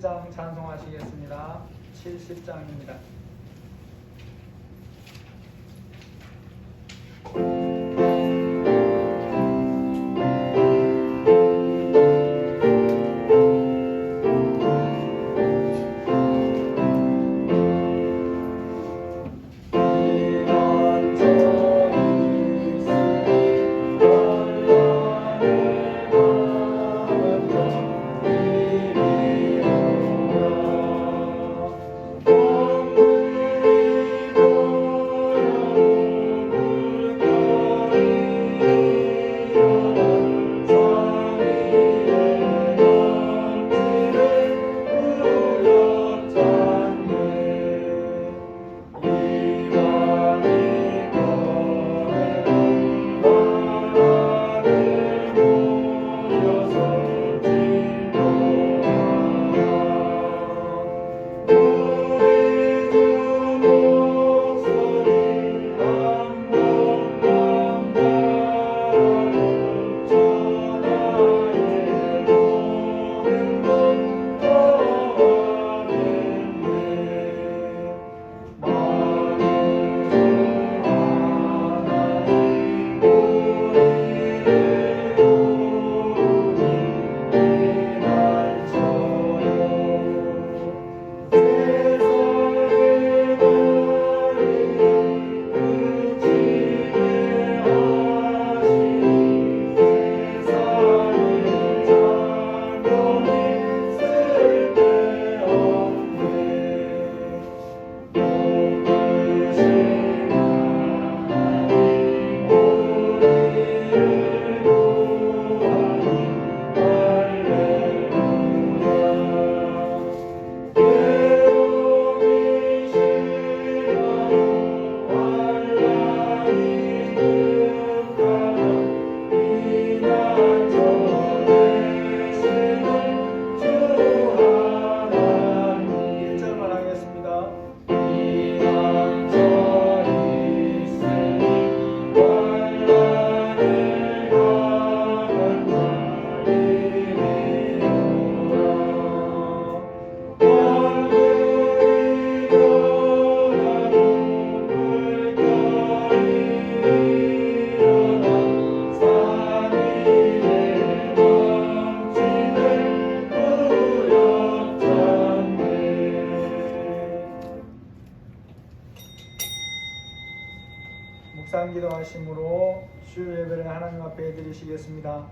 70장 찬송하시겠습니다. 70장입니다. 묵상기도하심으로 주일 예배를 하나님 앞에 드리시겠습니다.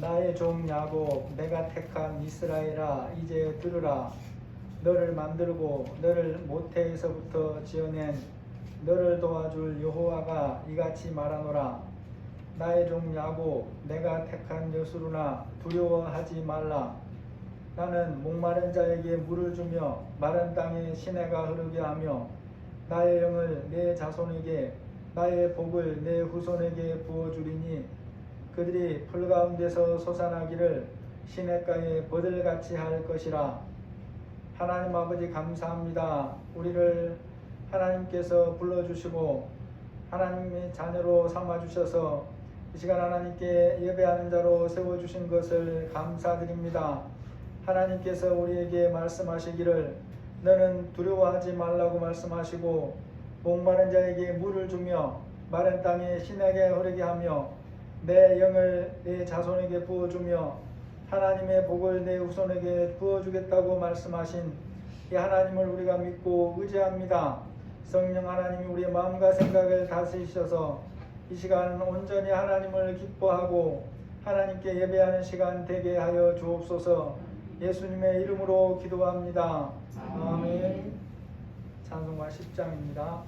나의 종 야곱, 내가 택한 이스라엘아, 이제 들으라. 너를 만들고 너를 모태에서부터 지어낸 너를 도와줄 여호와가 이같이 말하노라. 나의 종 야곱, 내가 택한 여수루나 두려워하지 말라. 나는 목마른 자에게 물을 주며 마른 땅에 시내가 흐르게 하며 나의 영을 내 자손에게 나의 복을 내 후손에게 부어주리니 그들이 풀 가운데서 솟아나기를 시냇가에 버들같이 할 것이라. 하나님 아버지 감사합니다. 우리를 하나님께서 불러주시고 하나님의 자녀로 삼아주셔서 이 시간 하나님께 예배하는 자로 세워주신 것을 감사드립니다. 하나님께서 우리에게 말씀하시기를 너는 두려워하지 말라고 말씀하시고 목마른 자에게 물을 주며 마른 땅에 시내게 흐르게 하며 내 영을 내 자손에게 부어주며 하나님의 복을 내 후손에게 부어주겠다고 말씀하신 이 하나님을 우리가 믿고 의지합니다. 성령 하나님이 우리의 마음과 생각을 다스리셔서 이 시간 온전히 하나님을 기뻐하고 하나님께 예배하는 시간 되게 하여 주옵소서. 예수님의 이름으로 기도합니다. 아멘. 찬송가 10장입니다.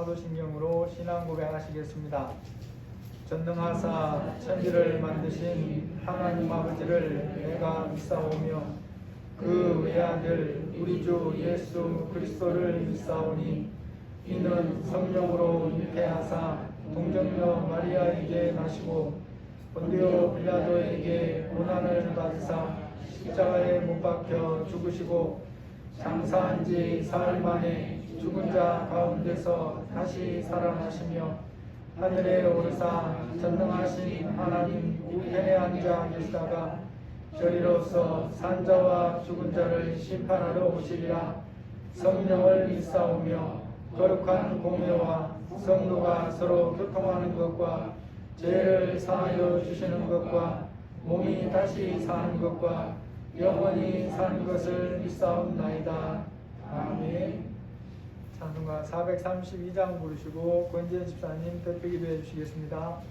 사도신경으로 신앙 고백하시겠습니다. 전능하사 천지를 만드신 하나님 아버지를 내가 믿사오며 그 외아들 우리 주 예수 그리스도를 믿사오니 이는 성령으로 잉태하사 동정녀 마리아에게 나시고 본디오 빌라도에게 고난을 받으사 십자가에 못 박혀 죽으시고 장사한 지 사흘 만에 죽은 자 가운데서 다시 살아나시며 하늘에 오르사 전능하신 하나님 우편에 앉아 계시다가 저리로서 산자와 죽은 자를 심판하러 오시리라. 성령을 믿사오며 거룩한 공회와 성도가 서로 교통하는 것과 죄를 사하여 주시는 것과 몸이 다시 사는 것과 영원히 사는 것을 믿사옵나이다. 아멘. 찬송가 432장 부르시고 권지현 집사님 대표 기도해 주시겠습니다.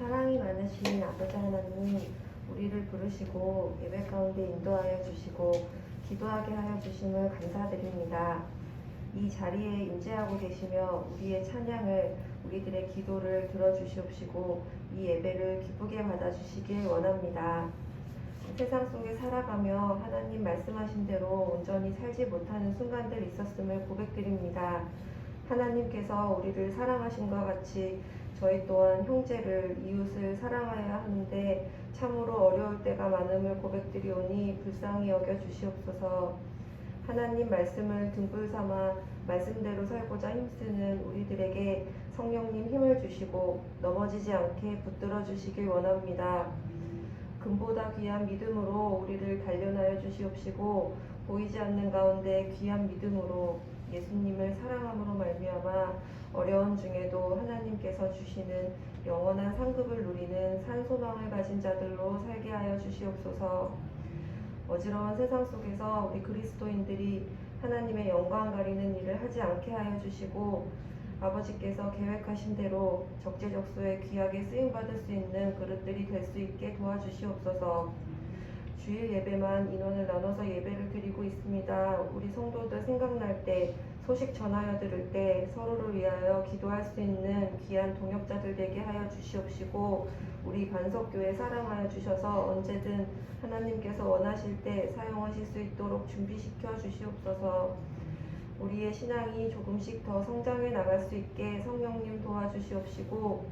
사랑이 많으신 아버지 하나님, 우리를 부르시고 예배 가운데 인도하여 주시고 기도하게 하여 주심을 감사드립니다. 이 자리에 임재하고 계시며 우리의 찬양을, 우리들의 기도를 들어주시옵시고 이 예배를 기쁘게 받아주시길 원합니다. 세상 속에 살아가며 하나님 말씀하신 대로 온전히 살지 못하는 순간들 있었음을 고백드립니다. 하나님께서 우리를 사랑하신 것 같이 저희 또한 형제를, 이웃을 사랑하여야 하는데 참으로 어려울 때가 많음을 고백드리오니 불쌍히 여겨 주시옵소서. 하나님 말씀을 등불 삼아 말씀대로 살고자 힘쓰는 우리들에게 성령님 힘을 주시고 넘어지지 않게 붙들어 주시길 원합니다. 금보다 귀한 믿음으로 우리를 단련하여 주시옵시고 보이지 않는 가운데 귀한 믿음으로 예수님을 사랑함으로 말미암아 어려운 중에도 하나님께서 주시는 영원한 상급을 누리는 산소망을 가진 자들로 살게 하여 주시옵소서. 어지러운 세상 속에서 우리 그리스도인들이 하나님의 영광 가리는 일을 하지 않게 하여 주시고 아버지께서 계획하신 대로 적재적소에 귀하게 쓰임받을 수 있는 그릇들이 될 수 있게 도와주시옵소서. 주일 예배만 인원을 나눠서 예배를 드리고 있습니다. 우리 성도들 생각날 때, 소식 전하여 들을 때 서로를 위하여 기도할 수 있는 귀한 동역자들 되게 하여 주시옵시고 우리 반석교회 사랑하여 주셔서 언제든 하나님께서 원하실 때 사용하실 수 있도록 준비시켜 주시옵소서. 우리의 신앙이 조금씩 더 성장해 나갈 수 있게 성령님 도와주시옵시고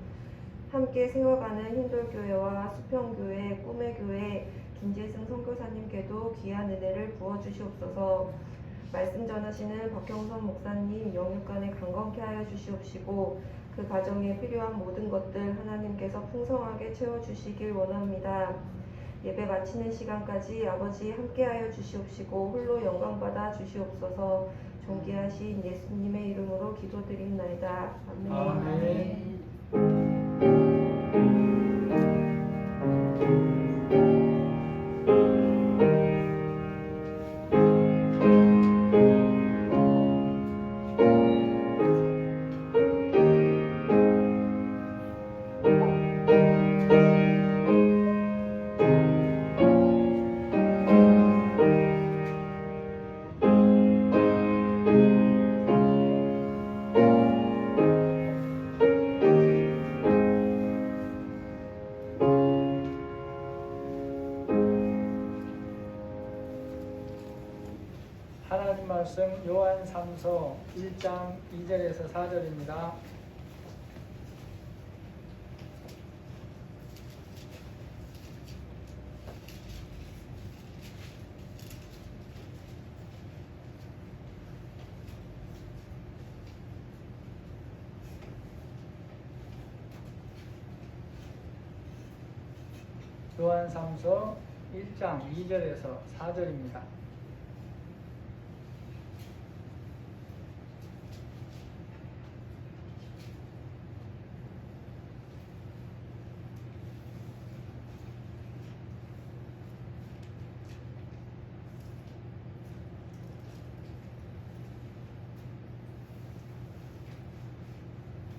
함께 세워가는 hin돌교회와 수평교회, 꿈의교회, 김재승 선교사님께도 귀한 은혜를 부어주시옵소서. 말씀 전하시는 박형선 목사님 영육간에 강건케 하여 주시옵시고 그 가정에 필요한 모든 것들 하나님께서 풍성하게 채워주시길 원합니다. 예배 마치는 시간까지 아버지 함께하여 주시옵시고 홀로 영광받아 주시옵소서. 존귀하신 예수님의 이름으로 기도드립나이다. 아멘. 아멘. 하나님 말씀 요한 3서 1장 2절에서 4절입니다. 요한 3서 1장 2절에서 4절입니다.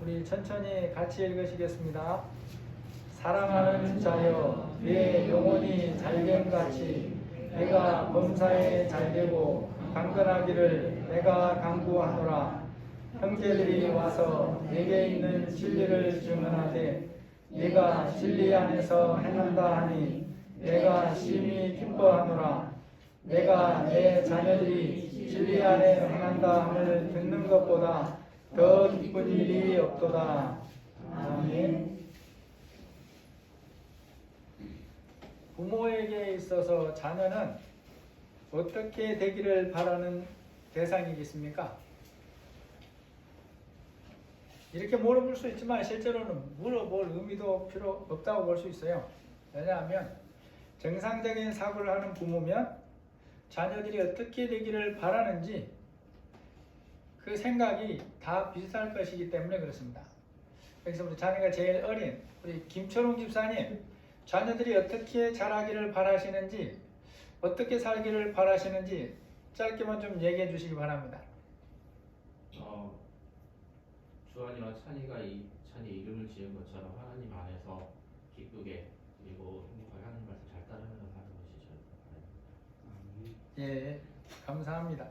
우리 천천히 같이 읽으시겠습니다. 사랑하는 자여, 내 영혼이 잘됨같이 내가 범사에 잘되고 강건하기를 내가 간구하노라. 형제들이 와서 내게 있는 진리를 증언하되 내가 진리 안에서 행한다 하니 내가 심히 기뻐하노라. 내가 내 자녀들이 진리 안에 행한다 함을 듣는 것보다 더 기쁜 일이 없도다. 아멘. 부모에게 있어서 자녀는 어떻게 되기를 바라는 대상이겠습니까? 이렇게 물어볼 수 있지만 실제로는 물어볼 의미도 필요 없다고 볼 수 있어요. 왜냐하면 정상적인 사고를 하는 부모면 자녀들이 어떻게 되기를 바라는지 그 생각이 다 비슷할 것이기 때문에 그렇습니다. 그래서 우리 자녀가 제일 어린 우리 김철웅 집사님, 자녀들이 어떻게 자라기를 바라시는지, 어떻게 살기를 바라시는지 짧게만 좀 얘기해 주시기 바랍니다. 주한이와 찬이가 찬이 이름을 지은 것처럼 하나님 안에서 기쁘게 그리고 행복하게 하는 말씀 잘 따르면서 사는 것이 저희 바랍니다. 예, 감사합니다.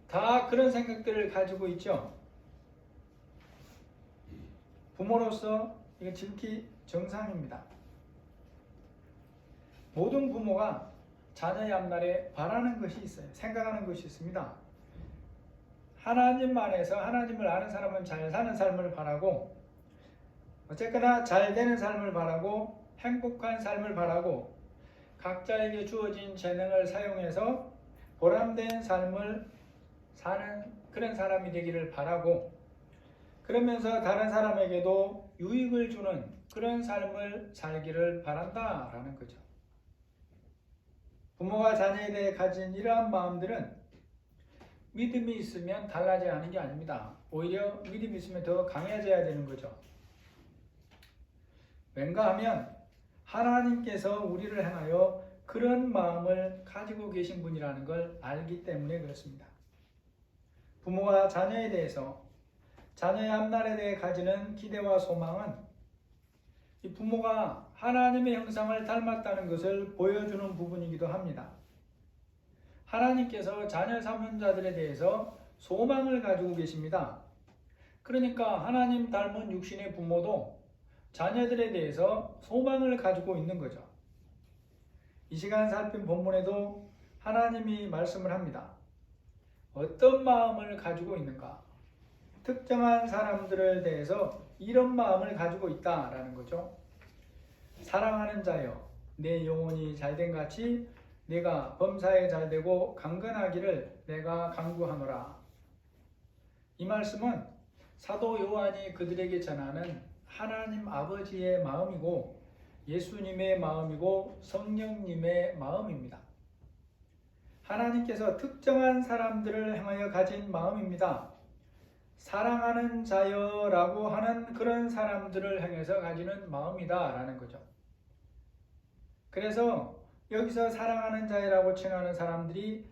다 그런 생각들을 가지고 있죠. 부모로서 이거 지극히 정상입니다. 모든 부모가 자녀의 앞날에 바라는 것이 있어요. 생각하는 것이 있습니다. 하나님 안에서 하나님을 아는 사람은 잘 사는 삶을 바라고, 어쨌거나 잘 되는 삶을 바라고, 행복한 삶을 바라고, 각자에게 주어진 재능을 사용해서 보람된 삶을 사는 그런 사람이 되기를 바라고, 그러면서 다른 사람에게도 유익을 주는 그런 삶을 살기를 바란다라는 거죠. 부모가 자녀에 대해 가진 이러한 마음들은 믿음이 있으면 달라져야 하는 게 아닙니다. 오히려 믿음이 있으면 더 강해져야 되는 거죠. 왠가 하면 하나님께서 우리를 향하여 그런 마음을 가지고 계신 분이라는 걸 알기 때문에 그렇습니다. 부모가 자녀에 대해서, 자녀의 앞날에 대해 가지는 기대와 소망은 이 부모가 하나님의 형상을 닮았다는 것을 보여주는 부분이기도 합니다. 하나님께서 자녀 삼은 자들에 대해서 소망을 가지고 계십니다. 그러니까 하나님 닮은 육신의 부모도 자녀들에 대해서 소망을 가지고 있는 거죠. 이 시간 살핀 본문에도 하나님이 말씀을 합니다. 어떤 마음을 가지고 있는가? 특정한 사람들에 대해서 이런 마음을 가지고 있다라는 거죠. 사랑하는 자여, 내 영혼이 잘된 같이 내가 범사에 잘되고 강건하기를 내가 간구하노라. 이 말씀은 사도 요한이 그들에게 전하는 하나님 아버지의 마음이고 예수님의 마음이고 성령님의 마음입니다. 하나님께서 특정한 사람들을 향하여 가진 마음입니다. 사랑하는 자여라고 하는 그런 사람들을 향해서 가지는 마음이다 라는 거죠. 그래서 여기서 사랑하는 자여라고 칭하는 사람들이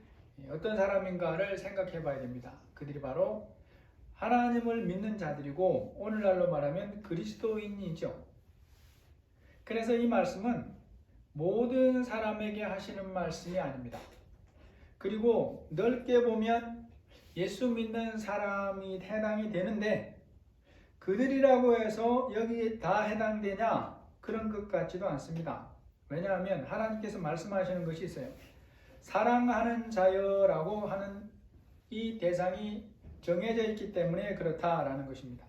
어떤 사람인가를 생각해 봐야 됩니다. 그들이 바로 하나님을 믿는 자들이고 오늘날로 말하면 그리스도인이죠. 그래서 이 말씀은 모든 사람에게 하시는 말씀이 아닙니다. 그리고 넓게 보면 예수 믿는 사람이 해당이 되는데 그들이라고 해서 여기에 다 해당되냐? 그런 것 같지도 않습니다. 왜냐하면 하나님께서 말씀하시는 것이 있어요. 사랑하는 자여라고 하는 이 대상이 정해져 있기 때문에 그렇다라는 것입니다.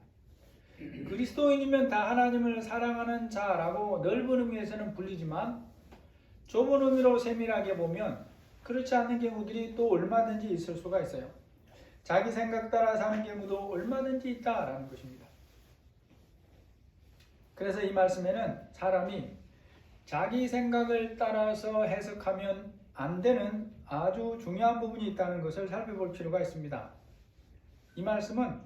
그리스도인이면 다 하나님을 사랑하는 자라고 넓은 의미에서는 불리지만 좁은 의미로 세밀하게 보면 그렇지 않은 경우들이 또 얼마든지 있을 수가 있어요. 자기 생각 따라 사는 경우도 얼마든지 있다라는 것입니다. 그래서 이 말씀에는 사람이 자기 생각을 따라서 해석하면 안 되는 아주 중요한 부분이 있다는 것을 살펴볼 필요가 있습니다. 이 말씀은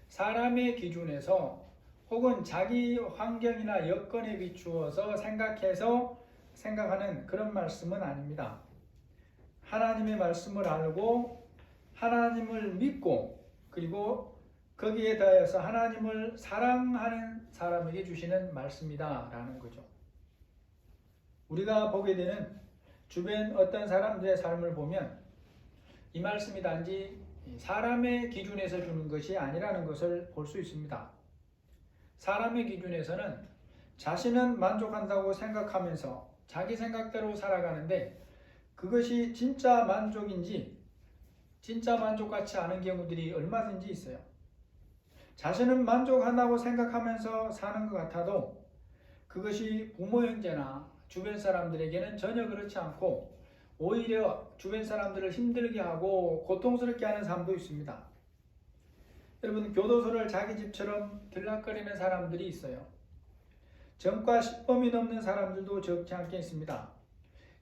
사람의 기준에서 혹은 자기 환경이나 여건에 비추어서 생각해서 생각하는 그런 말씀은 아닙니다. 하나님의 말씀을 알고 하나님을 믿고 그리고 거기에 더해서 하나님을 사랑하는 사람에게 주시는 말씀이다 라는 거죠. 우리가 보게 되는 주변 어떤 사람들의 삶을 보면 이 말씀이 단지 사람의 기준에서 주는 것이 아니라는 것을 볼 수 있습니다. 사람의 기준에서는 자신은 만족한다고 생각하면서 자기 생각대로 살아가는데 그것이 진짜 만족인지 진짜 만족같지 않은 경우들이 얼마든지 있어요. 자신은 만족한다고 생각하면서 사는 것 같아도 그것이 부모 형제나 주변 사람들에게는 전혀 그렇지 않고 오히려 주변 사람들을 힘들게 하고 고통스럽게 하는 사람도 있습니다. 여러분, 교도소를 자기 집처럼 들락거리는 사람들이 있어요. 전과 10범이 넘는 사람들도 적지 않게 있습니다.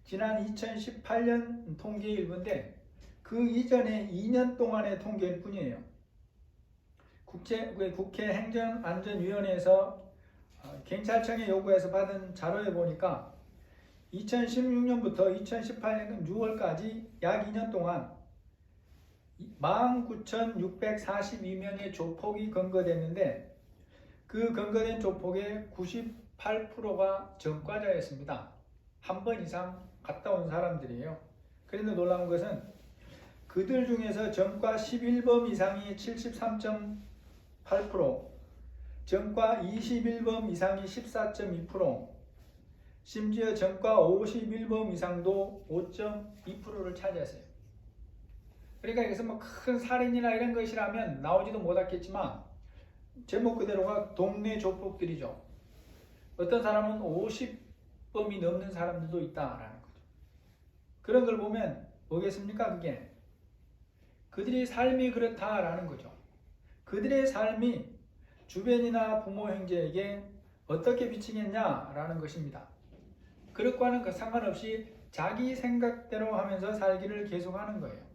지난 2018년 통계 일부인데 그 이전에 2년 동안의 통계일 뿐이에요. 국회 행정안전위원회에서 경찰청에 요구해서 받은 자료에 보니까 2016년부터 2018년 6월까지 약 2년 동안 49,642명의 조폭이 검거됐는데 그 검거된 조폭의 98%가 전과자였습니다. 한 번 이상 갔다 온 사람들이에요. 그런데 놀라운 것은 그들 중에서 전과 11범 이상이 73.8%, 전과 21범 이상이 14.2%, 심지어 전과 51범 이상도 5.2%를 차지했어요. 그러니까 여기서 뭐 큰 살인이나 이런 것이라면 나오지도 못했겠지만 제목 그대로가 동네 조폭들이죠. 어떤 사람은 50범이 넘는 사람들도 있다라는 거죠. 그런 걸 보면 뭐겠습니까? 그게 그들의 삶이 그렇다라는 거죠. 그들의 삶이 주변이나 부모 형제에게 어떻게 비치겠냐라는 것입니다. 그것과는 상관없이 자기 생각대로 하면서 살기를 계속하는 거예요.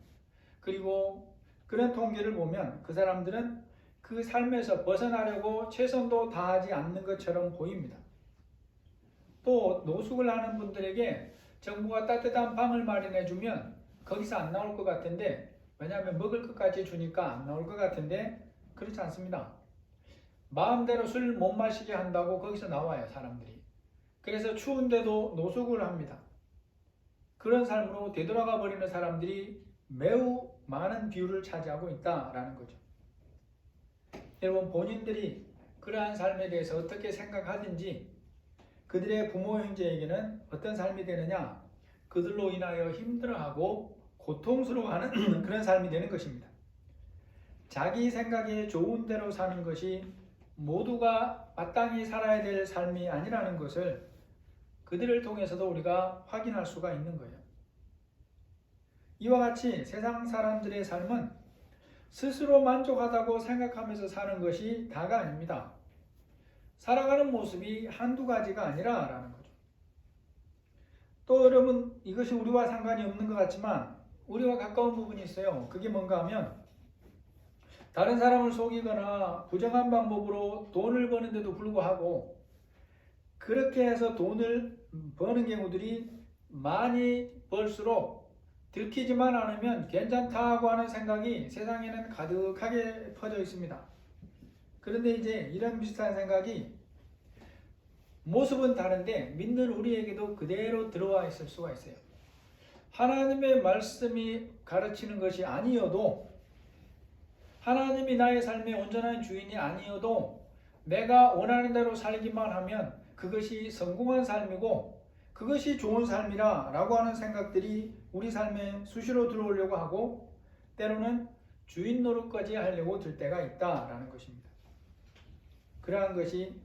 그리고 그런 통계를 보면 그 사람들은 그 삶에서 벗어나려고 최선도 다하지 않는 것처럼 보입니다. 또 노숙을 하는 분들에게 정부가 따뜻한 방을 마련해 주면 거기서 안 나올 것 같은데, 왜냐하면 먹을 것까지 주니까 안 나올 것 같은데 그렇지 않습니다. 마음대로 술 못 마시게 한다고 거기서 나와요, 사람들이. 그래서 추운데도 노숙을 합니다. 그런 삶으로 되돌아가 버리는 사람들이 매우 많은 비율을 차지하고 있다라는 거죠. 여러분, 본인들이 그러한 삶에 대해서 어떻게 생각하든지 그들의 부모 형제에게는 어떤 삶이 되느냐? 그들로 인하여 힘들어하고 고통스러워하는 그런 삶이 되는 것입니다. 자기 생각에 좋은 대로 사는 것이 모두가 마땅히 살아야 될 삶이 아니라는 것을 그들을 통해서도 우리가 확인할 수가 있는 거예요. 이와 같이 세상 사람들의 삶은 스스로 만족하다고 생각하면서 사는 것이 다가 아닙니다. 살아가는 모습이 한두 가지가 아니라라는 거죠. 또 여러분, 이것이 우리와 상관이 없는 것 같지만 우리와 가까운 부분이 있어요. 그게 뭔가 하면 다른 사람을 속이거나 부정한 방법으로 돈을 버는데도 불구하고 그렇게 해서 돈을 버는 경우들이 많이 벌수록 들키지만 않으면 괜찮다고 하는 생각이 세상에는 가득하게 퍼져 있습니다. 그런데 이제 이런 비슷한 생각이 모습은 다른데 믿는 우리에게도 그대로 들어와 있을 수가 있어요. 하나님의 말씀이 가르치는 것이 아니어도, 하나님이 나의 삶의 온전한 주인이 아니어도 내가 원하는 대로 살기만 하면 그것이 성공한 삶이고 그것이 좋은 삶이라 라고 하는 생각들이 우리 삶에 수시로 들어오려고 하고 때로는 주인 노릇까지 하려고 들 때가 있다라는 것입니다. 그러한 것이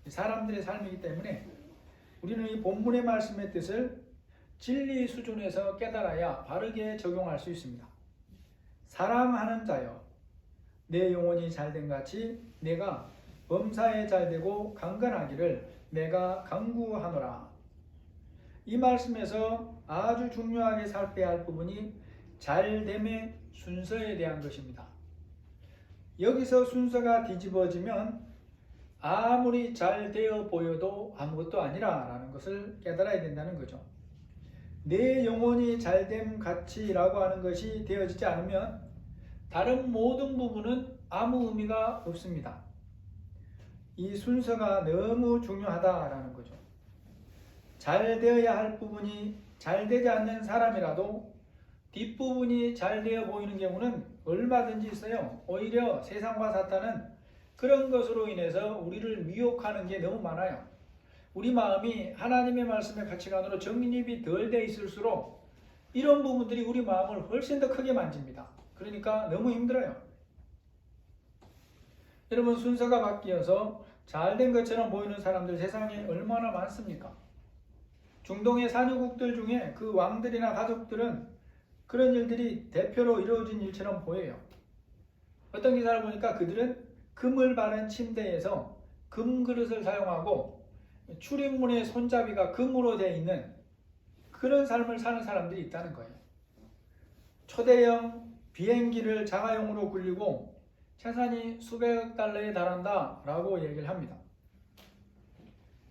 사람들의 삶이기 때문에 우리는 이 본문의 말씀의 뜻을 진리 수준에서 깨달아야 바르게 적용할 수 있습니다. 사랑하는 자여, 내 영혼이 잘된 같이 내가 범사에 잘되고 강건하기를 내가 간구하노라. 이 말씀에서 아주 중요하게 살펴야 할 부분이 잘됨의 순서에 대한 것입니다. 여기서 순서가 뒤집어지면 아무리 잘 되어 보여도 아무것도 아니라라는 것을 깨달아야 된다는 거죠. 내 영혼이 잘됨 같이라고 하는 것이 되어지지 않으면 다른 모든 부분은 아무 의미가 없습니다. 이 순서가 너무 중요하다라는 거죠. 잘 되어야 할 부분이 잘 되지 않는 사람이라도 뒷부분이 잘 되어 보이는 경우는 얼마든지 있어요. 오히려 세상과 사탄은 그런 것으로 인해서 우리를 미혹하는 게 너무 많아요. 우리 마음이 하나님의 말씀의 가치관으로 정립이 덜 돼 있을수록 이런 부분들이 우리 마음을 훨씬 더 크게 만집니다. 그러니까 너무 힘들어요. 여러분, 순서가 바뀌어서 잘된 것처럼 보이는 사람들 세상에 얼마나 많습니까? 중동의 산유국들 중에 그 왕들이나 가족들은 그런 일들이 대표로 이루어진 일처럼 보여요. 어떤 기사를 보니까 그들은 금을 바른 침대에서 금 그릇을 사용하고 출입문의 손잡이가 금으로 되어 있는 그런 삶을 사는 사람들이 있다는 거예요. 초대형 비행기를 자가용으로 굴리고 재산이 수백억 달러에 달한다 라고 얘기를 합니다.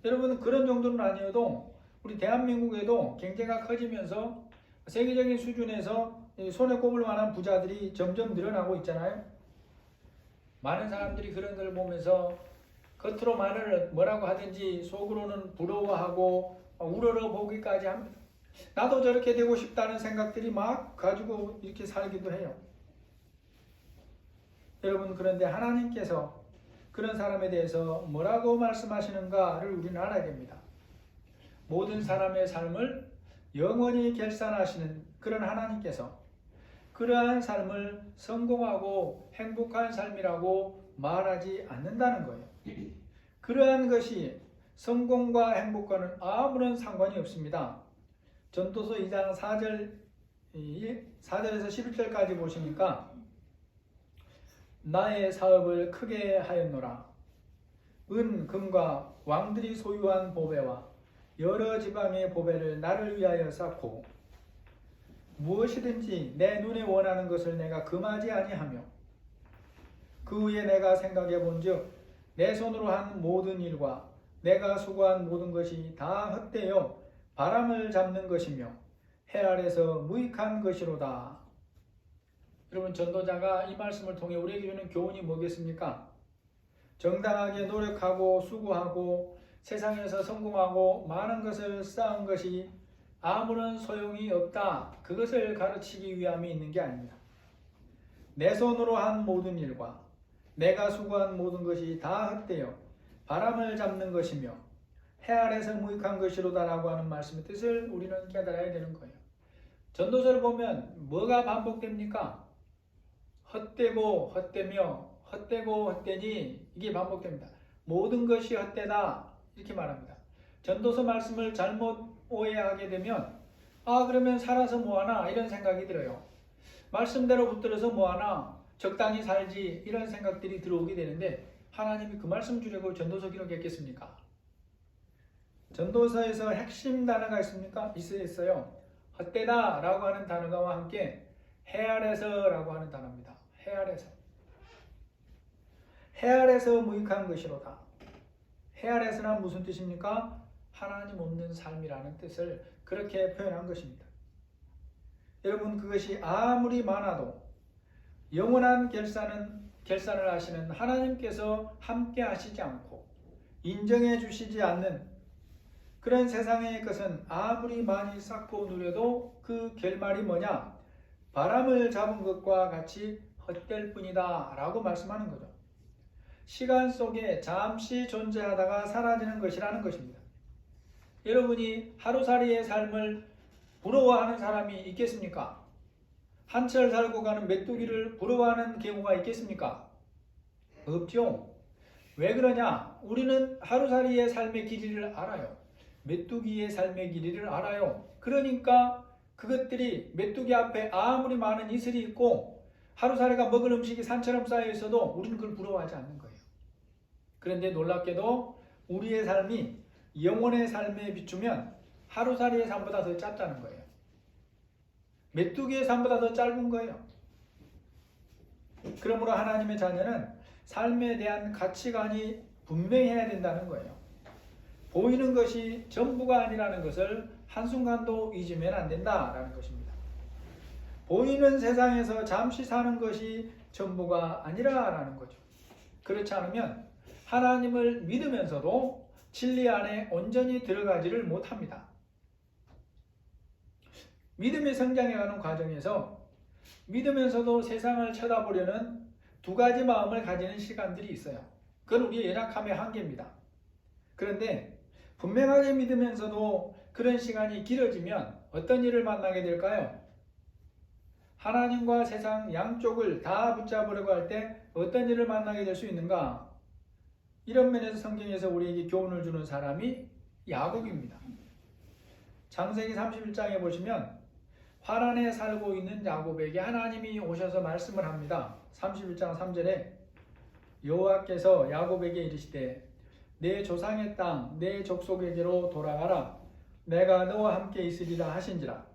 여러분, 그런 정도는 아니어도 우리 대한민국에도 경제가 커지면서 세계적인 수준에서 손에 꼽을 만한 부자들이 점점 늘어나고 있잖아요. 많은 사람들이 그런 걸 보면서 겉으로 말을 뭐라고 하든지 속으로는 부러워하고 우러러 보기까지 합니다. 나도 저렇게 되고 싶다는 생각들이 막 가지고 이렇게 살기도 해요. 여러분, 그런데 하나님께서 그런 사람에 대해서 뭐라고 말씀하시는가를 우리는 알아야 됩니다. 모든 사람의 삶을 영원히 결산하시는 그런 하나님께서 그러한 삶을 성공하고 행복한 삶이라고 말하지 않는다는 거예요. 그러한 것이 성공과 행복과는 아무런 상관이 없습니다. 전도서 2장 4절에서 11절까지 보시니까 나의 사업을 크게 하였노라. 은, 금과 왕들이 소유한 보배와 여러 지방의 보배를 나를 위하여 쌓고 무엇이든지 내 눈에 원하는 것을 내가 금하지 아니하며 그 후에 내가 생각해 본즉 내 손으로 한 모든 일과 내가 수고한 모든 것이 다 헛되어 바람을 잡는 것이며 해 아래서 무익한 것이로다. 여러분, 전도자가 이 말씀을 통해 우리에게 주는 교훈이 뭐겠습니까? 정당하게 노력하고 수고하고 세상에서 성공하고 많은 것을 쌓은 것이 아무런 소용이 없다. 그것을 가르치기 위함이 있는 게 아닙니다. 내 손으로 한 모든 일과 내가 수고한 모든 것이 다 헛되어 바람을 잡는 것이며 해 아래서 무익한 것이로다라고 하는 말씀의 뜻을 우리는 깨달아야 되는 거예요. 전도서를 보면 뭐가 반복됩니까? 헛되고 헛되며 헛되고 헛되니 이게 반복됩니다. 모든 것이 헛되다 이렇게 말합니다. 전도서 말씀을 잘못 오해하게 되면 그러면 살아서 뭐하나 이런 생각이 들어요. 말씀대로 붙들어서 뭐하나 적당히 살지 이런 생각들이 들어오게 되는데 하나님이 그 말씀 주려고 전도서 기록했겠습니까? 전도서에서 핵심 단어가 있습니까? 있어요. 헛되다 라고 하는 단어와 함께 해 아래서 라고 하는 단어입니다. 해 아래서. 해 아래서 무익한 것이로다. 해 아래서는 무슨 뜻입니까? 하나님 없는 삶이라는 뜻을 그렇게 표현한 것입니다. 여러분, 그것이 아무리 많아도 영원한 결산을 하시는 하나님께서 함께 하시지 않고 인정해 주시지 않는 그런 세상의 것은 아무리 많이 쌓고 누려도 그 결말이 뭐냐? 바람을 잡은 것과 같이 헛될 뿐이다 라고 말씀하는 거죠. 시간 속에 잠시 존재하다가 사라지는 것이라는 것입니다. 여러분이 하루살이의 삶을 부러워하는 사람이 있겠습니까? 한철 살고 가는 메뚜기를 부러워하는 경우가 있겠습니까? 없죠. 왜 그러냐? 우리는 하루살이의 삶의 길이를 알아요. 메뚜기의 삶의 길이를 알아요. 그러니까 그것들이 메뚜기 앞에 아무리 많은 이슬이 있고 하루살이가 먹을 음식이 산처럼 쌓여 있어도 우리는 그걸 부러워하지 않는 거예요. 그런데 놀랍게도 우리의 삶이 영혼의 삶에 비추면 하루살이의 삶보다 더 짧다는 거예요. 메뚜기의 삶보다 더 짧은 거예요. 그러므로 하나님의 자녀는 삶에 대한 가치관이 분명해야 된다는 거예요. 보이는 것이 전부가 아니라는 것을 한순간도 잊으면 안 된다라는 것입니다. 보이는 세상에서 잠시 사는 것이 전부가 아니라라는 거죠. 그렇지 않으면 하나님을 믿으면서도 진리 안에 온전히 들어가지를 못합니다. 믿음이 성장해가는 과정에서 믿으면서도 세상을 쳐다보려는 두 가지 마음을 가지는 시간들이 있어요. 그건 우리의 연약함의 한계입니다. 그런데 분명하게 믿으면서도 그런 시간이 길어지면 어떤 일을 만나게 될까요? 하나님과 세상 양쪽을 다 붙잡으려고 할 때 어떤 일을 만나게 될 수 있는가? 이런 면에서 성경에서 우리에게 교훈을 주는 사람이 야곱입니다. 창세기 31장에 보시면 화란에 살고 있는 야곱에게 하나님이 오셔서 말씀을 합니다. 31장 3절에 여호와께서 야곱에게 이르시되 내 조상의 땅 내 족속에게로 돌아가라. 내가 너와 함께 있으리라 하신지라.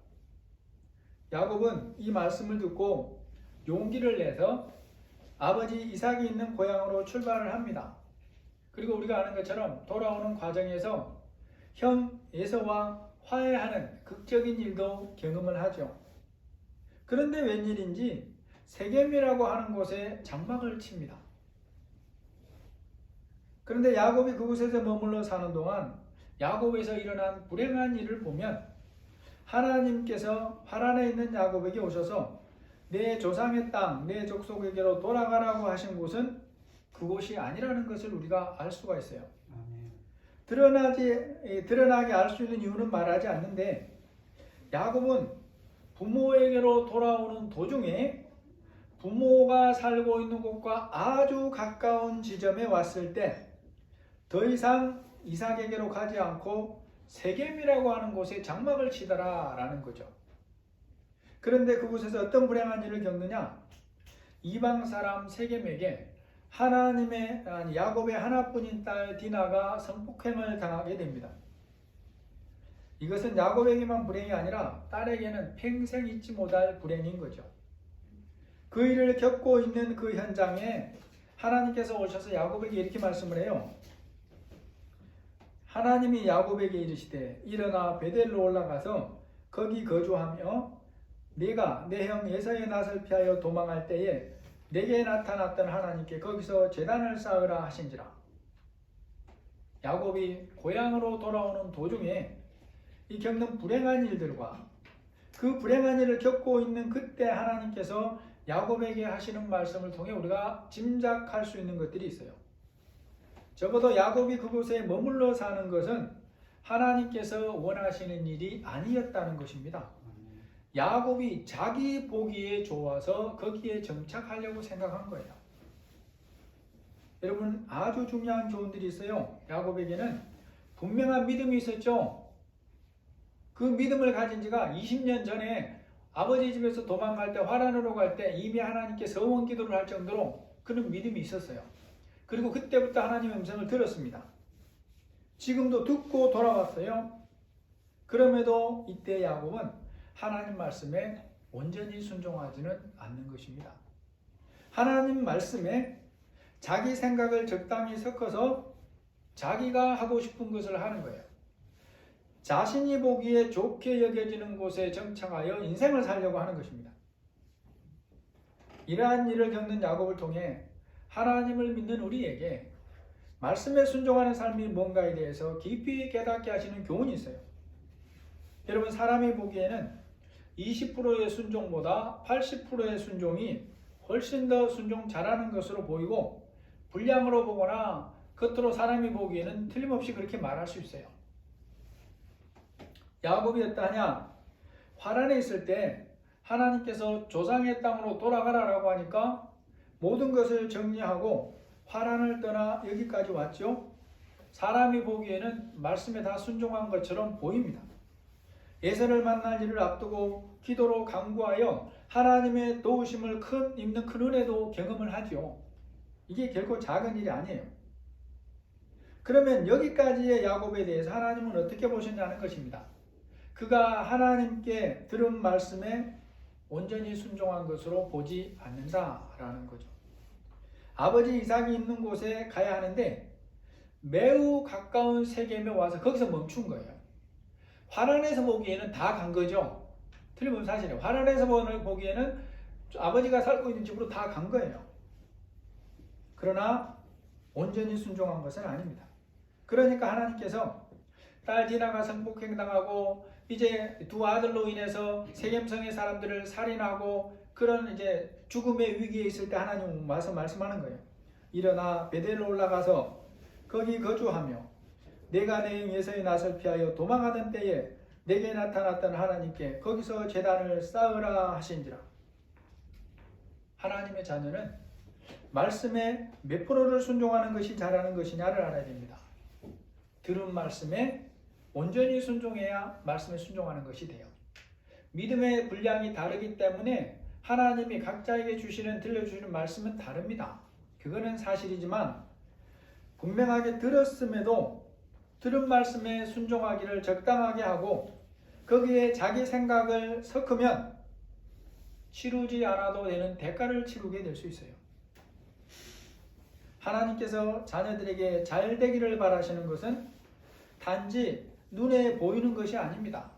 야곱은 이 말씀을 듣고 용기를 내서 아버지 이삭이 있는 고향으로 출발을 합니다. 그리고 우리가 아는 것처럼 돌아오는 과정에서 형 에서와 화해하는 극적인 일도 경험을 하죠. 그런데 웬일인지 세겜이라고 하는 곳에 장막을 칩니다. 그런데 야곱이 그곳에서 머물러 사는 동안 야곱에서 일어난 불행한 일을 보면 하나님께서 하란에 있는 야곱에게 오셔서 내 조상의 땅, 내 족속에게로 돌아가라고 하신 곳은 그곳이 아니라는 것을 우리가 알 수가 있어요. 드러나게 알 수 있는 이유는 말하지 않는데 야곱은 부모에게로 돌아오는 도중에 부모가 살고 있는 곳과 아주 가까운 지점에 왔을 때 더 이상 이삭에게로 가지 않고 세겜이라고 하는 곳에 장막을 치더라 라는 거죠. 그런데 그곳에서 어떤 불행한 일을 겪느냐? 이방 사람 세겜에게 야곱의 하나뿐인 딸 디나가 성폭행을 당하게 됩니다. 이것은 야곱에게만 불행이 아니라 딸에게는 평생 잊지 못할 불행인 거죠. 그 일을 겪고 있는 그 현장에 하나님께서 오셔서 야곱에게 이렇게 말씀을 해요. 하나님이 야곱에게 이르시되 일어나 베델로 올라가서 거기 거주하며 네가 내 형 에사의 낯을 피하여 도망할 때에 내게 나타났던 하나님께 거기서 제단을 쌓으라 하신지라. 야곱이 고향으로 돌아오는 도중에 이 겪는 불행한 일들과 그 불행한 일을 겪고 있는 그때 하나님께서 야곱에게 하시는 말씀을 통해 우리가 짐작할 수 있는 것들이 있어요. 적어도 야곱이 그곳에 머물러 사는 것은 하나님께서 원하시는 일이 아니었다는 것입니다. 야곱이 자기 보기에 좋아서 거기에 정착하려고 생각한 거예요. 여러분, 아주 중요한 교훈들이 있어요. 야곱에게는 분명한 믿음이 있었죠. 그 믿음을 가진 지가 20년 전에 아버지 집에서 도망갈 때, 화란으로 갈 때 이미 하나님께 서원 기도를 할 정도로 그런 믿음이 있었어요. 그리고 그때부터 하나님의 음성을 들었습니다. 지금도 듣고 돌아왔어요. 그럼에도 이때 야곱은 하나님 말씀에 온전히 순종하지는 않는 것입니다. 하나님 말씀에 자기 생각을 적당히 섞어서 자기가 하고 싶은 것을 하는 거예요. 자신이 보기에 좋게 여겨지는 곳에 정착하여 인생을 살려고 하는 것입니다. 이러한 일을 겪는 야곱을 통해 하나님을 믿는 우리에게 말씀에 순종하는 삶이 뭔가에 대해서 깊이 깨닫게 하시는 교훈이 있어요. 여러분, 사람이 보기에는 20%의 순종보다 80%의 순종이 훨씬 더 순종 잘하는 것으로 보이고, 분량으로 보거나 겉으로 사람이 보기에는 틀림없이 그렇게 말할 수 있어요. 야곱이 어떠하냐? 화란에 있을 때 하나님께서 조상의 땅으로 돌아가라라고 하니까 모든 것을 정리하고 화란을 떠나 여기까지 왔죠. 사람이 보기에는 말씀에 다 순종한 것처럼 보입니다. 예선을 만날 일을 앞두고 기도로 간구하여 하나님의 도우심을 입는 큰 은혜도 경험을 하죠. 이게 결코 작은 일이 아니에요. 그러면 여기까지의 야곱에 대해서 하나님은 어떻게 보셨냐는 것입니다. 그가 하나님께 들은 말씀에 온전히 순종한 것으로 보지 않는다라는 거죠. 아버지 이삭이 있는 곳에 가야 하는데 매우 가까운 세겜에 와서 거기서 멈춘 거예요. 화란에서 보기에는 다 간 거죠. 틀림없는 사실이에요. 화란에서 보기에는 아버지가 살고 있는 집으로 다 간 거예요. 그러나 온전히 순종한 것은 아닙니다. 그러니까 하나님께서 딸 디나가 성폭행당하고 이제 두 아들로 인해서 세겜성의 사람들을 살인하고 그런 이제 죽음의 위기에 있을 때 하나님 와서 말씀하는 거예요. 일어나 베델로 올라가서 거기 거주하며 내가 내 형 에사의 낯을 피하여 도망하던 때에 내게 나타났던 하나님께 거기서 제단을 쌓으라 하신지라. 하나님의 자녀는 말씀에 몇 프로를 순종하는 것이 잘하는 것이냐를 알아야 됩니다. 들은 말씀에 온전히 순종해야 말씀에 순종하는 것이 돼요. 믿음의 분량이 다르기 때문에 하나님이 각자에게 들려주시는 말씀은 다릅니다. 그거는 사실이지만 분명하게 들었음에도 들은 말씀에 순종하기를 적당하게 하고 거기에 자기 생각을 섞으면 치르지 않아도 되는 대가를 치르게 될 수 있어요. 하나님께서 자녀들에게 잘 되기를 바라시는 것은 단지 눈에 보이는 것이 아닙니다.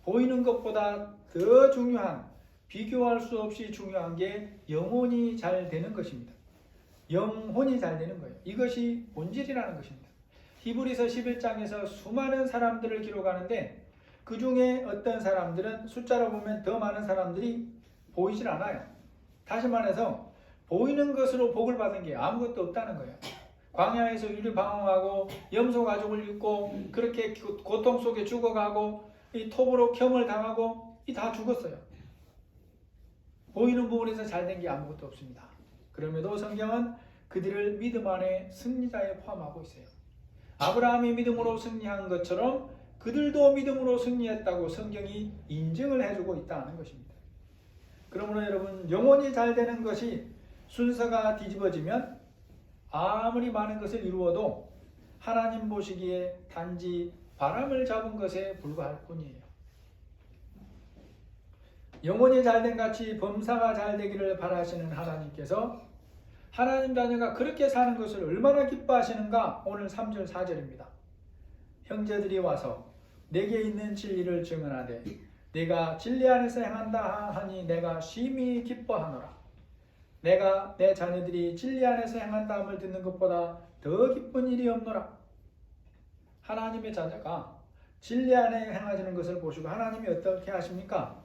보이는 것보다 더 중요한, 비교할 수 없이 중요한 게 영혼이 잘 되는 것입니다. 영혼이 잘 되는 거예요. 이것이 본질이라는 것입니다. 히브리서 11장에서 수많은 사람들을 기록하는데 그 중에 어떤 사람들은 숫자로 보면 더 많은 사람들이 보이질 않아요. 다시 말해서 보이는 것으로 복을 받은 게 아무것도 없다는 거예요. 광야에서 유리방황하고 염소 가죽을 입고 그렇게 고통 속에 죽어가고 이 톱으로 겸을 당하고 이 다 죽었어요. 보이는 부분에서 잘 된 게 아무것도 없습니다. 그럼에도 성경은 그들을 믿음 안에 승리자에 포함하고 있어요. 아브라함이 믿음으로 승리한 것처럼 그들도 믿음으로 승리했다고 성경이 인증을 해주고 있다는 것입니다. 그러므로 여러분, 영혼이 잘 되는 것이 순서가 뒤집어지면 아무리 많은 것을 이루어도 하나님 보시기에 단지 바람을 잡은 것에 불과할 뿐이에요. 영혼이 잘된 같이 범사가 잘 되기를 바라시는 하나님께서 하나님 자녀가 그렇게 사는 것을 얼마나 기뻐하시는가 오늘 3절 4절입니다. 형제들이 와서 내게 있는 진리를 증언하되 내가 진리 안에서 행한다 하니 내가 심히 기뻐하노라. 내가 내 자녀들이 진리 안에서 행한다 함을 듣는 것보다 더 기쁜 일이 없노라. 하나님의 자녀가 진리 안에 행하시는 것을 보시고 하나님이 어떻게 하십니까?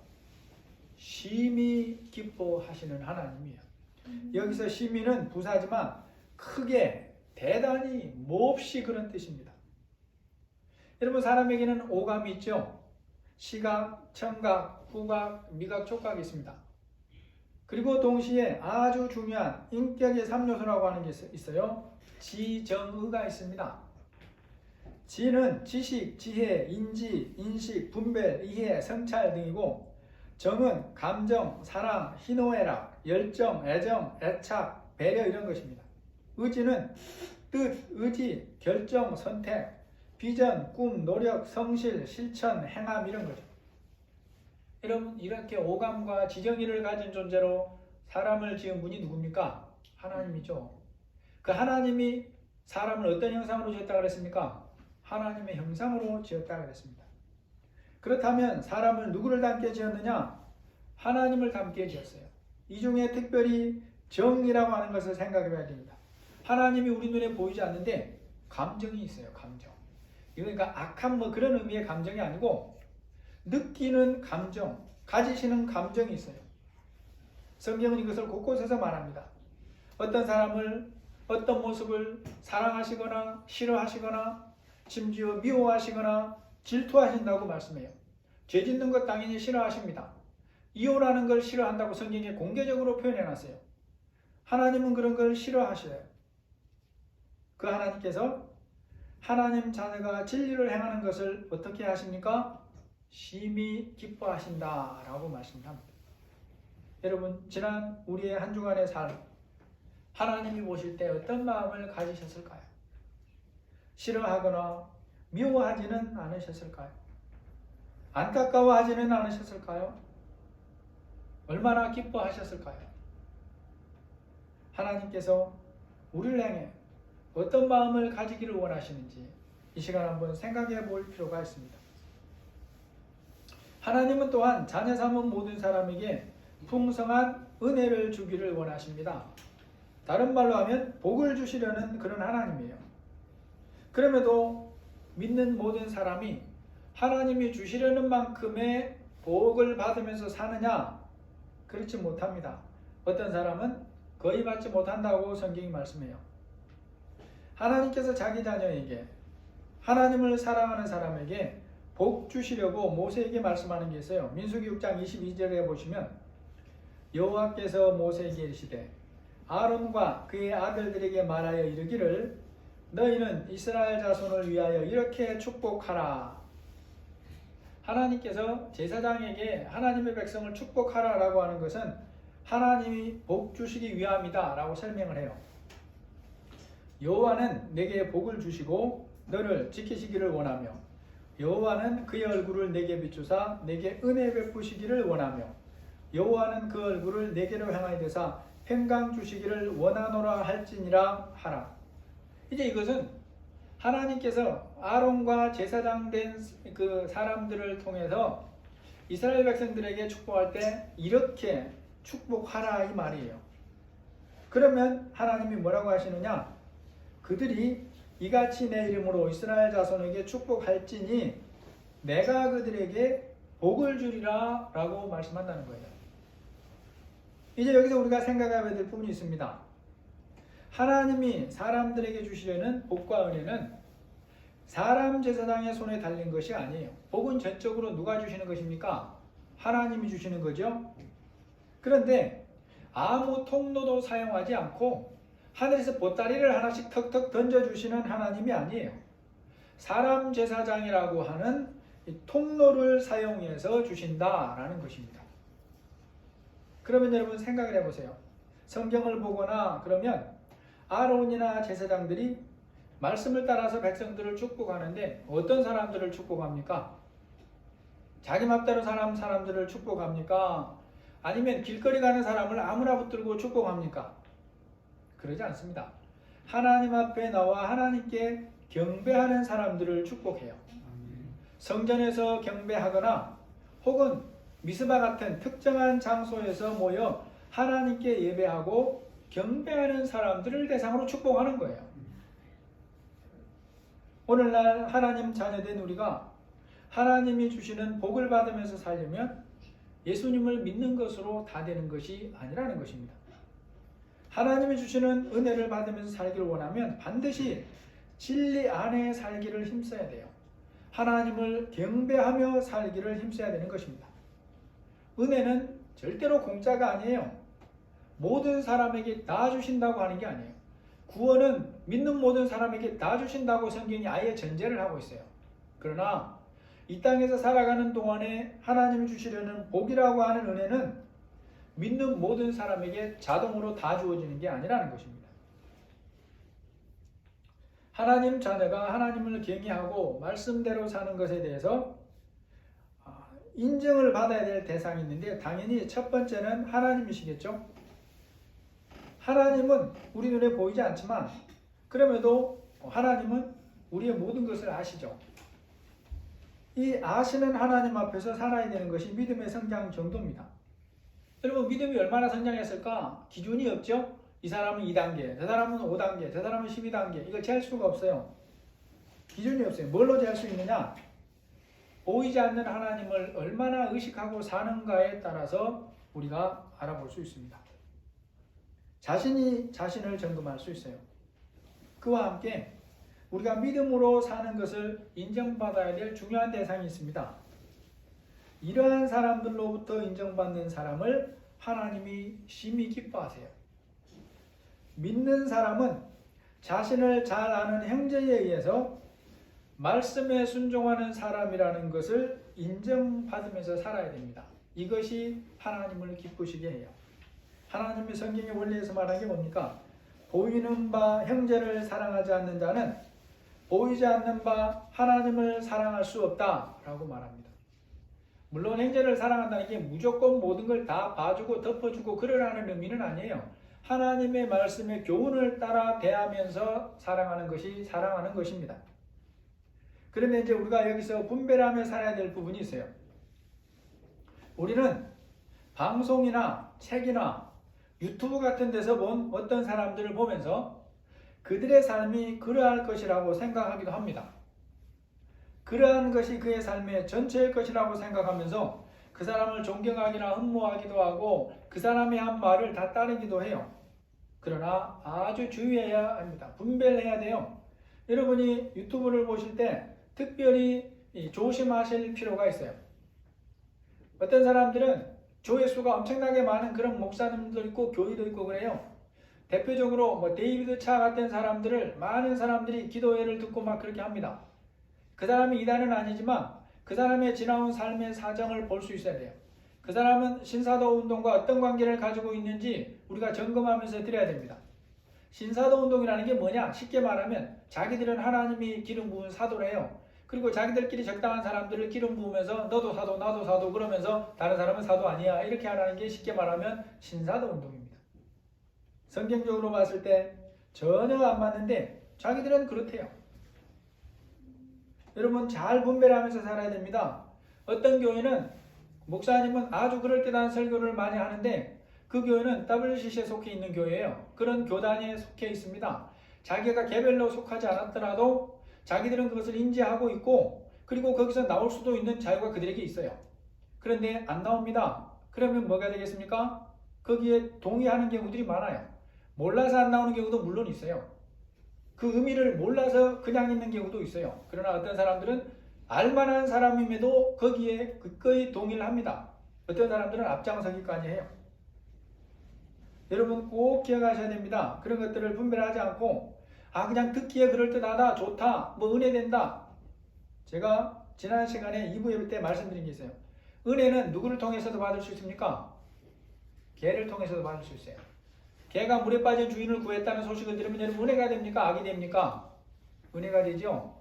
심히 기뻐하시는 하나님이에요. 여기서 심히는 부사지만 크게 대단히 몹시 그런 뜻입니다. 여러분, 사람에게는 오감이 있죠. 시각, 청각, 후각, 미각, 촉각이 있습니다. 그리고 동시에 아주 중요한 인격의 3요소라고 하는 게 있어요. 지정의가 있습니다. 지는 지식, 지혜, 인지, 인식, 분별, 이해, 성찰 등이고 정은 감정, 사랑, 희노애락, 열정, 애정, 애착, 배려 이런 것입니다. 의지는 뜻, 의지, 결정, 선택, 비전, 꿈, 노력, 성실, 실천, 행함 이런 거죠. 여러분, 이렇게 오감과 지정의를 가진 존재로 사람을 지은 분이 누굽니까? 하나님이죠. 그 하나님이 사람을 어떤 형상으로 지었다고 그랬습니까? 하나님의 형상으로 지었다고 그랬습니다. 그렇다면 사람을 누구를 닮게 지었느냐? 하나님을 닮게 지었어요. 이 중에 특별히 정이라고 하는 것을 생각해 봐야 됩니다. 하나님이 우리 눈에 보이지 않는데 감정이 있어요. 감정. 그러니까 악한 뭐 그런 의미의 감정이 아니고 느끼는 감정, 가지시는 감정이 있어요. 성경은 이것을 곳곳에서 말합니다. 어떤 사람을 어떤 모습을 사랑하시거나 싫어하시거나 심지어 미워하시거나 질투하신다고 말씀해요. 죄 짓는 것 당연히 싫어하십니다. 이혼하는 걸 싫어한다고 성경에 공개적으로 표현해놨어요. 하나님은 그런 걸 싫어하셔요. 그 하나님께서 하나님 자녀가 진리를 행하는 것을 어떻게 하십니까? 심히 기뻐하신다라고 말씀합니다. 여러분, 지난 우리의 한 주간의 삶, 하나님이 보실 때 어떤 마음을 가지셨을까요? 싫어하거나 미워하지는 않으셨을까요? 안타까워하지는 않으셨을까요? 얼마나 기뻐하셨을까요? 하나님께서 우리를 향해 어떤 마음을 가지기를 원하시는지 이 시간 한번 생각해 볼 필요가 있습니다. 하나님은 또한 자녀 삼은 모든 사람에게 풍성한 은혜를 주기를 원하십니다. 다른 말로 하면 복을 주시려는 그런 하나님이에요. 그럼에도 믿는 모든 사람이 하나님이 주시려는 만큼의 복을 받으면서 사느냐? 그렇지 못합니다. 어떤 사람은 거의 받지 못한다고 성경이 말씀해요. 하나님께서 자기 자녀에게, 하나님을 사랑하는 사람에게 복 주시려고 모세에게 말씀하는 게 있어요. 민수기 6장 22절에 보시면 여호와께서 모세에게 이르시되 아론과 그의 아들들에게 말하여 이르기를 너희는 이스라엘 자손을 위하여 이렇게 축복하라. 하나님께서 제사장에게 하나님의 백성을 축복하라라고 하는 것은 하나님이 복 주시기 위함이다 라고 설명을 해요. 여호와는 내게 복을 주시고 너를 지키시기를 원하며 여호와는 그의 얼굴을 내게 비추사 내게 은혜 베푸시기를 원하며 여호와는 그 얼굴을 내게로 향하여 드사 평강 주시기를 원하노라 할지니라 하라. 이제 이것은 하나님께서 아론과 제사장 된 그 사람들을 통해서 이스라엘 백성들에게 축복할 때 이렇게 축복하라 이 말이에요. 그러면 하나님이 뭐라고 하시느냐? 그들이 이같이 내 이름으로 이스라엘 자손에게 축복할지니 내가 그들에게 복을 주리라 라고 말씀한다는 거예요. 이제 여기서 우리가 생각해야 될 부분이 있습니다. 하나님이 사람들에게 주시려는 복과 은혜는 사람 제사장의 손에 달린 것이 아니에요. 복은 전적으로 누가 주시는 것입니까? 하나님이 주시는 거죠. 그런데 아무 통로도 사용하지 않고 하늘에서 보따리를 하나씩 턱턱 던져주시는 하나님이 아니에요. 사람 제사장이라고 하는 이 통로를 사용해서 주신다라는 것입니다. 그러면 여러분 생각을 해보세요. 성경을 보거나 그러면 아론이나 제사장들이 말씀을 따라서 백성들을 축복하는데 어떤 사람들을 축복합니까? 자기 맘대로 사람들을 축복합니까? 아니면 길거리 가는 사람을 아무나 붙들고 축복합니까? 그러지 않습니다. 하나님 앞에 나와 하나님께 경배하는 사람들을 축복해요. 성전에서 경배하거나 혹은 미스바 같은 특정한 장소에서 모여 하나님께 예배하고 경배하는 사람들을 대상으로 축복하는 거예요. 오늘날 하나님 자녀된 우리가 하나님이 주시는 복을 받으면서 살려면 예수님을 믿는 것으로 다 되는 것이 아니라는 것입니다. 하나님이 주시는 은혜를 받으면서 살기를 원하면 반드시 진리 안에 살기를 힘써야 돼요. 하나님을 경배하며 살기를 힘써야 되는 것입니다. 은혜는 절대로 공짜가 아니에요. 모든 사람에게 다 주신다고 하는 게 아니에요. 구원은 믿는 모든 사람에게 다 주신다고 성경이 아예 전제를 하고 있어요. 그러나 이 땅에서 살아가는 동안에 하나님이 주시려는 복이라고 하는 은혜는 믿는 모든 사람에게 자동으로 다 주어지는 게 아니라는 것입니다. 하나님 자녀가 하나님을 경외하고 말씀대로 사는 것에 대해서 인정을 받아야 될 대상이 있는데 당연히 첫 번째는 하나님이시겠죠. 하나님은 우리 눈에 보이지 않지만 그럼에도 하나님은 우리의 모든 것을 아시죠. 이 아시는 하나님 앞에서 살아야 되는 것이 믿음의 성장 정도입니다. 여러분 믿음이 얼마나 성장했을까? 기준이 없죠? 이 사람은 2단계, 저 사람은 5단계, 저 사람은 12단계. 이걸 재할 수가 없어요. 기준이 없어요. 뭘로 재할 수 있느냐? 보이지 않는 하나님을 얼마나 의식하고 사는가에 따라서 우리가 알아볼 수 있습니다. 자신이 자신을 점검할 수 있어요. 그와 함께 우리가 믿음으로 사는 것을 인정받아야 될 중요한 대상이 있습니다. 이러한 사람들로부터 인정받는 사람을 하나님이 심히 기뻐하세요. 믿는 사람은 자신을 잘 아는 형제에 의해서 말씀에 순종하는 사람이라는 것을 인정받으면서 살아야 됩니다. 이것이 하나님을 기쁘시게 해요. 하나님이 성경의 원리에서 말한 게 뭡니까? 보이는 바 형제를 사랑하지 않는 자는 보이지 않는 바 하나님을 사랑할 수 없다라고 말합니다. 물론 형제를 사랑한다는 게 무조건 모든 걸 다 봐주고 덮어주고 그러라는 의미는 아니에요. 하나님의 말씀의 교훈을 따라 대하면서 사랑하는 것이 사랑하는 것입니다. 그런데 이제 우리가 여기서 분배를 하며 살아야 될 부분이 있어요. 우리는 방송이나 책이나 유튜브 같은 데서 본 어떤 사람들을 보면서 그들의 삶이 그러할 것이라고 생각하기도 합니다. 그러한 것이 그의 삶의 전체일 것이라고 생각하면서 그 사람을 존경하기나 흠모하기도 하고 그 사람이 한 말을 다 따르기도 해요. 그러나 아주 주의해야 합니다. 분별을 해야 돼요. 여러분이 유튜브를 보실 때 특별히 조심하실 필요가 있어요. 어떤 사람들은 조회수가 엄청나게 많은 그런 목사님도 있고 교회도 있고 그래요. 대표적으로 데이비드 차 같은 사람들을 많은 사람들이 기도회를 듣고 막 그렇게 합니다. 그 사람이 이단은 아니지만 그 사람의 지나온 삶의 사정을 볼 수 있어야 돼요. 그 사람은 신사도 운동과 어떤 관계를 가지고 있는지 우리가 점검하면서 드려야 됩니다. 신사도 운동이라는 게 뭐냐? 쉽게 말하면 자기들은 하나님이 기름 부은 사도래요. 그리고 자기들끼리 적당한 사람들을 기름 부으면서 너도 사도 나도 사도 그러면서 다른 사람은 사도 아니야 이렇게 하라는 게 쉽게 말하면 신사도 운동입니다. 성경적으로 봤을 때 전혀 안 맞는데 자기들은 그렇대요. 여러분 잘 분배를 하면서 살아야 됩니다. 어떤 교회는 목사님은 아주 그럴듯한 설교를 많이 하는데 그 교회는 WCC에 속해 있는 교회예요. 그런 교단에 속해 있습니다. 자기가 개별로 속하지 않았더라도 자기들은 그것을 인지하고 있고 그리고 거기서 나올 수도 있는 자유가 그들에게 있어요. 그런데 안 나옵니다. 그러면 뭐가 되겠습니까? 거기에 동의하는 경우들이 많아요. 몰라서 안 나오는 경우도 물론 있어요. 그 의미를 몰라서 그냥 있는 경우도 있어요. 그러나 어떤 사람들은 알만한 사람임에도 거기에 기꺼이 동의를 합니다. 어떤 사람들은 앞장서기까지 해요. 여러분 꼭 기억하셔야 됩니다. 그런 것들을 분별하지 않고 그냥 듣기에 그럴듯하다, 좋다, 뭐 은혜 된다. 제가 지난 시간에 2부 예배 때 말씀드린 게 있어요. 은혜는 누구를 통해서도 받을 수 있습니까? 개를 통해서도 받을 수 있어요. 개가 물에 빠진 주인을 구했다는 소식을 들으면 여러분 은혜가 됩니까? 악이 됩니까? 은혜가 되죠.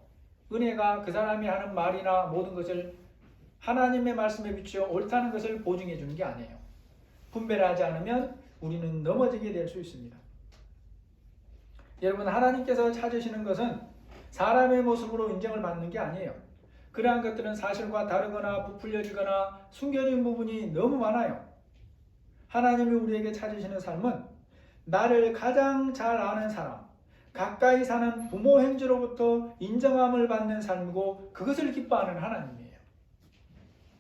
은혜가 그 사람이 하는 말이나 모든 것을 하나님의 말씀에 비추어 옳다는 것을 보증해 주는 게 아니에요. 분별하지 않으면 우리는 넘어지게 될 수 있습니다. 여러분 하나님께서 찾으시는 것은 사람의 모습으로 인정을 받는 게 아니에요. 그러한 것들은 사실과 다르거나 부풀려지거나 숨겨진 부분이 너무 많아요. 하나님이 우리에게 찾으시는 삶은 나를 가장 잘 아는 사람, 가까이 사는 부모 형제로부터 인정함을 받는 삶이고 그것을 기뻐하는 하나님이에요.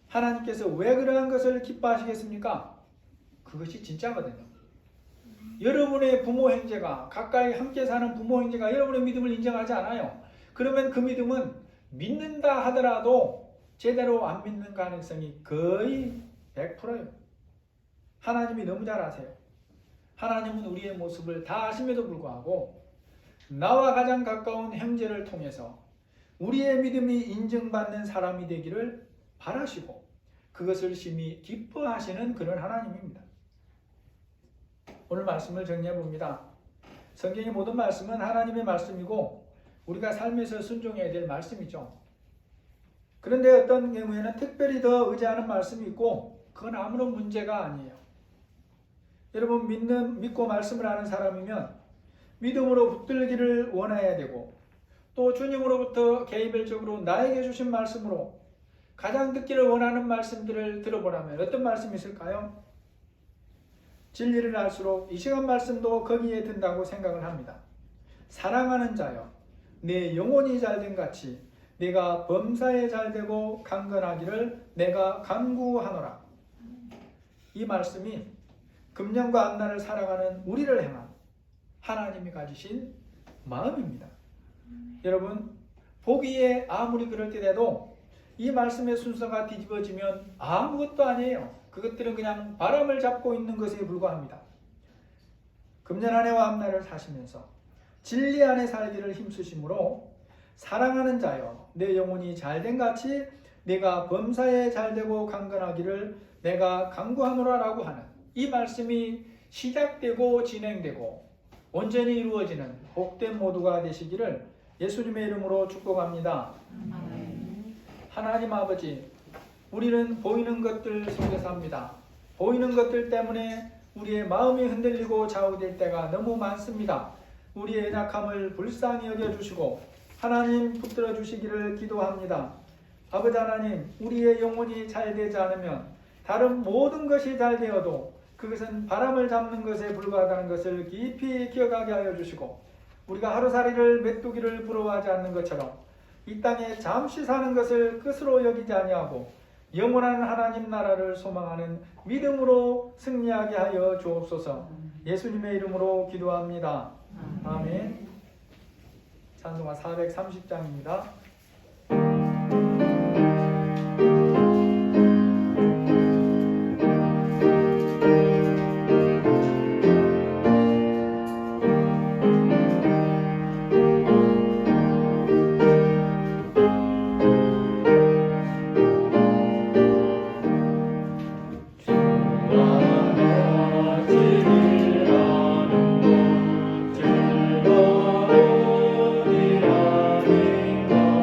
하나님께서 왜 그러한 것을 기뻐하시겠습니까? 그것이 진짜거든요. 여러분의 부모 형제가 가까이 함께 사는 부모 형제가 여러분의 믿음을 인정하지 않아요. 그러면 그 믿음은 믿는다 하더라도 제대로 안 믿는 가능성이 거의 100%예요. 하나님이 너무 잘 아세요. 하나님은 우리의 모습을 다 아심에도 불구하고 나와 가장 가까운 형제를 통해서 우리의 믿음이 인정받는 사람이 되기를 바라시고 그것을 심히 기뻐하시는 그런 하나님입니다. 오늘 말씀을 정리해 봅니다. 성경의 모든 말씀은 하나님의 말씀이고 우리가 삶에서 순종해야 될 말씀이죠. 그런데 어떤 경우에는 특별히 더 의지하는 말씀이 있고 그건 아무런 문제가 아니에요. 여러분 믿고 말씀을 하는 사람이면 믿음으로 붙들기를 원해야 되고 또 주님으로부터 개인별적으로 나에게 주신 말씀으로 가장 듣기를 원하는 말씀들을 들어보라면 어떤 말씀이 있을까요? 진리를 알수록 이 시간 말씀도 거기에 든다고 생각을 합니다. 사랑하는 자여 내 영혼이 잘된 같이 내가 범사에 잘되고 강건하기를 내가 간구하노라. 이 말씀이 금년과 앞날을 살아가는 우리를 향한 하나님이 가지신 마음입니다. 여러분 보기에 아무리 그럴 때라도 이 말씀의 순서가 뒤집어지면 아무것도 아니에요. 그것들은 그냥 바람을 잡고 있는 것에 불과합니다. 금년 한 해와 앞날을 사시면서 진리 안에 살기를 힘쓰심으로 사랑하는 자여 내 영혼이 잘된 같이 내가 범사에 잘되고 강건하기를 내가 간구하노라 라고 하는 이 말씀이 시작되고 진행되고 온전히 이루어지는 복된 모두가 되시기를 예수님의 이름으로 축복합니다. 하나님 아버지, 우리는 보이는 것들 속에 삽니다. 보이는 것들 때문에 우리의 마음이 흔들리고 좌우될 때가 너무 많습니다. 우리의 연약함을 불쌍히 여겨주시고 하나님 붙들어 주시기를 기도합니다. 아버지 하나님, 우리의 영혼이 잘 되지 않으면 다른 모든 것이 잘 되어도 그것은 바람을 잡는 것에 불과하다는 것을 깊이 기억하게 하여 주시고 우리가 하루살이를 메뚜기를 부러워하지 않는 것처럼 이 땅에 잠시 사는 것을 끝으로 여기지 아니하고 영원한 하나님 나라를 소망하는 믿음으로 승리하게 하여 주옵소서. 예수님의 이름으로 기도합니다. 아멘. 찬송가 430장입니다. 즐거운 이라는 것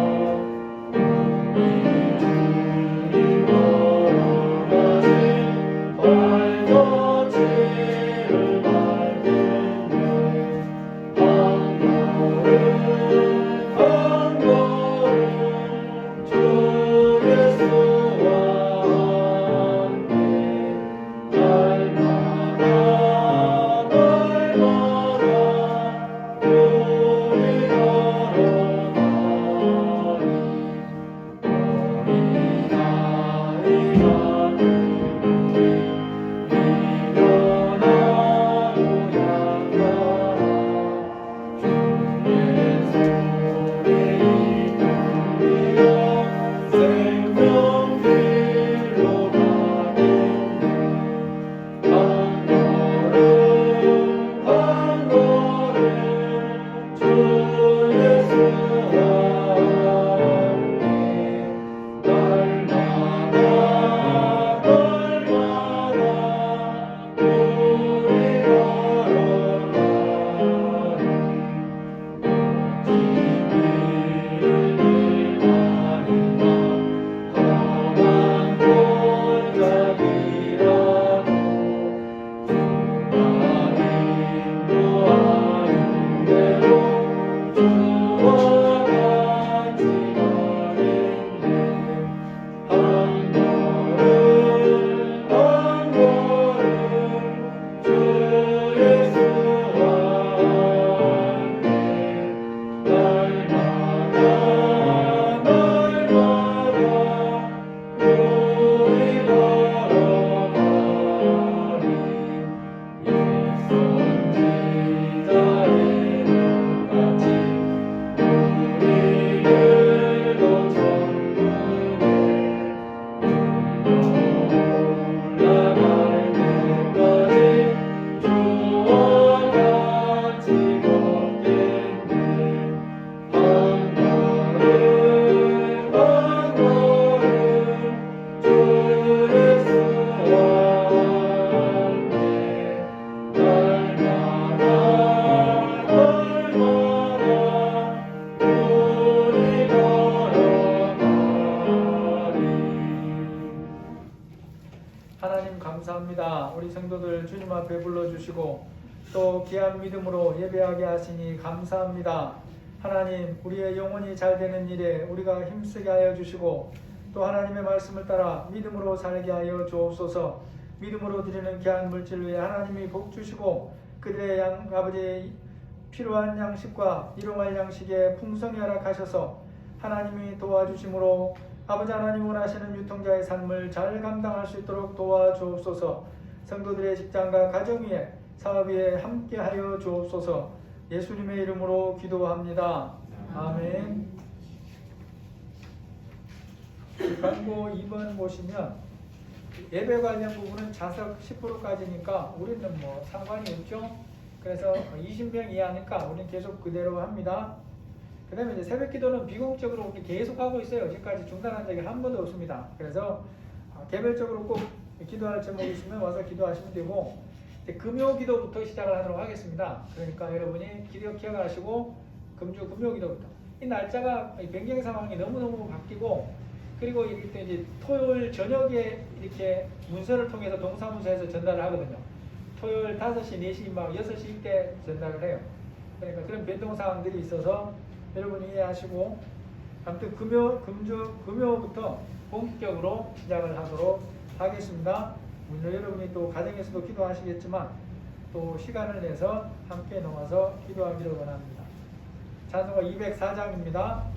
하나님 감사합니다. 우리 성도들 주님 앞에 불러주시고 또 귀한 믿음으로 예배하게 하시니 감사합니다. 하나님, 우리의 영혼이 잘 되는 일에 우리가 힘쓰게 하여 주시고 또 하나님의 말씀을 따라 믿음으로 살게 하여 주옵소서. 믿음으로 드리는 귀한 물질 위에 하나님이 복 주시고 그들의 아버지의 필요한 양식과 일용할 양식에 풍성히 허락하셔서 하나님이 도와주심으로 아버지 하나님 원하시는 유통자의 삶을 잘 감당할 수 있도록 도와주옵소서. 성도들의 직장과 가정 위에 사업 위에 함께하여 주옵소서. 예수님의 이름으로 기도합니다. 아멘. 광고 2번 보시면 예배 관련 부분은 좌석 10%까지니까 우리는 뭐 상관이 없죠. 그래서 20명 이하니까 우리는 계속 그대로 합니다. 그 다음에 이제 새벽 기도는 비공적으로 우리 계속 하고 있어요. 지금까지 중단한 적이 한 번도 없습니다. 그래서 개별적으로 꼭 기도할 제목이 있으면 와서 기도하시면 되고, 이제 금요 기도부터 시작을 하도록 하겠습니다. 그러니까 여러분이 기억하시고 금요 기도부터. 이 날짜가 변경 상황이 너무너무 바뀌고, 그리고 이때 이제 토요일 저녁에 이렇게 문서를 통해서 동사무소에서 전달을 하거든요. 토요일 5시, 4시, 막 6시 이때 전달을 해요. 그러니까 그런 변동 상황들이 있어서 여러분이 이해하시고, 아무튼 금요부터 본격적으로 시작을 하도록 하겠습니다. 물론 여러분이 또 가정에서도 기도하시겠지만 또 시간을 내서 함께 나와서 기도하기를 원합니다. 찬송가 204장입니다.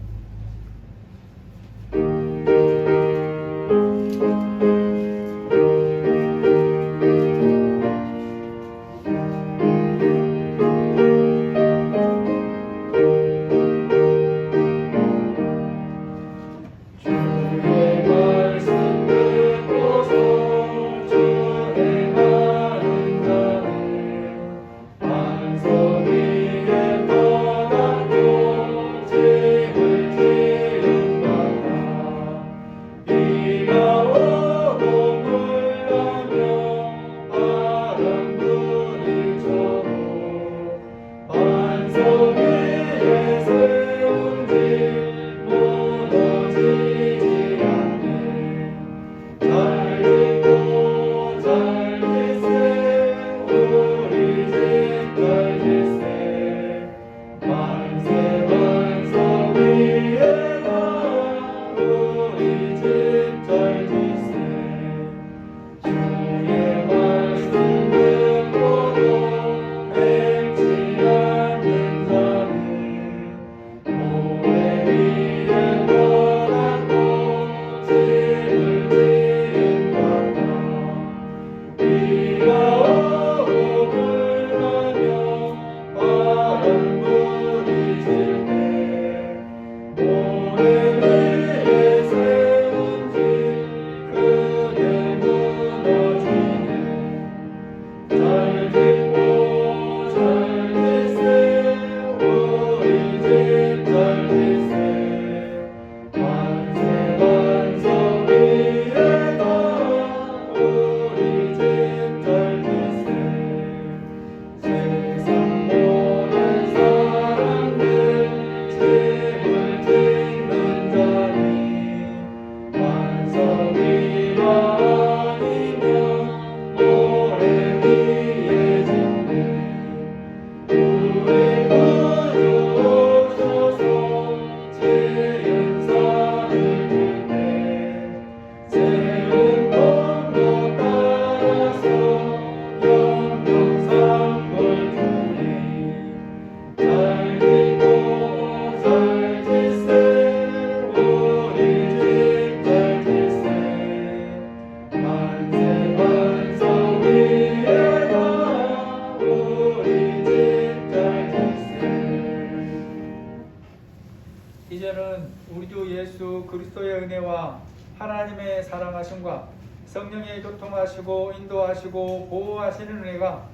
이제는 우리 주 예수 그리스도의 은혜와 하나님의 사랑하심과 성령의 교통하시고 인도하시고 보호하시는 은혜가,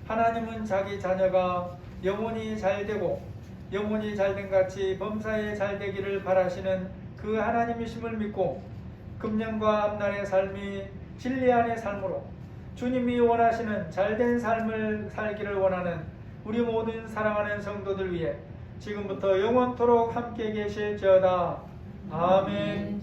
하나님은 자기 자녀가 영혼이 잘되고 영혼이 잘된 같이 범사에 잘되기를 바라시는 그 하나님이심을 믿고 금년과 앞날의 삶이 진리 안의 삶으로 주님이 원하시는 잘된 삶을 살기를 원하는 우리 모든 사랑하는 성도들 위해 지금부터 영원토록 함께 계실지어다. 아멘.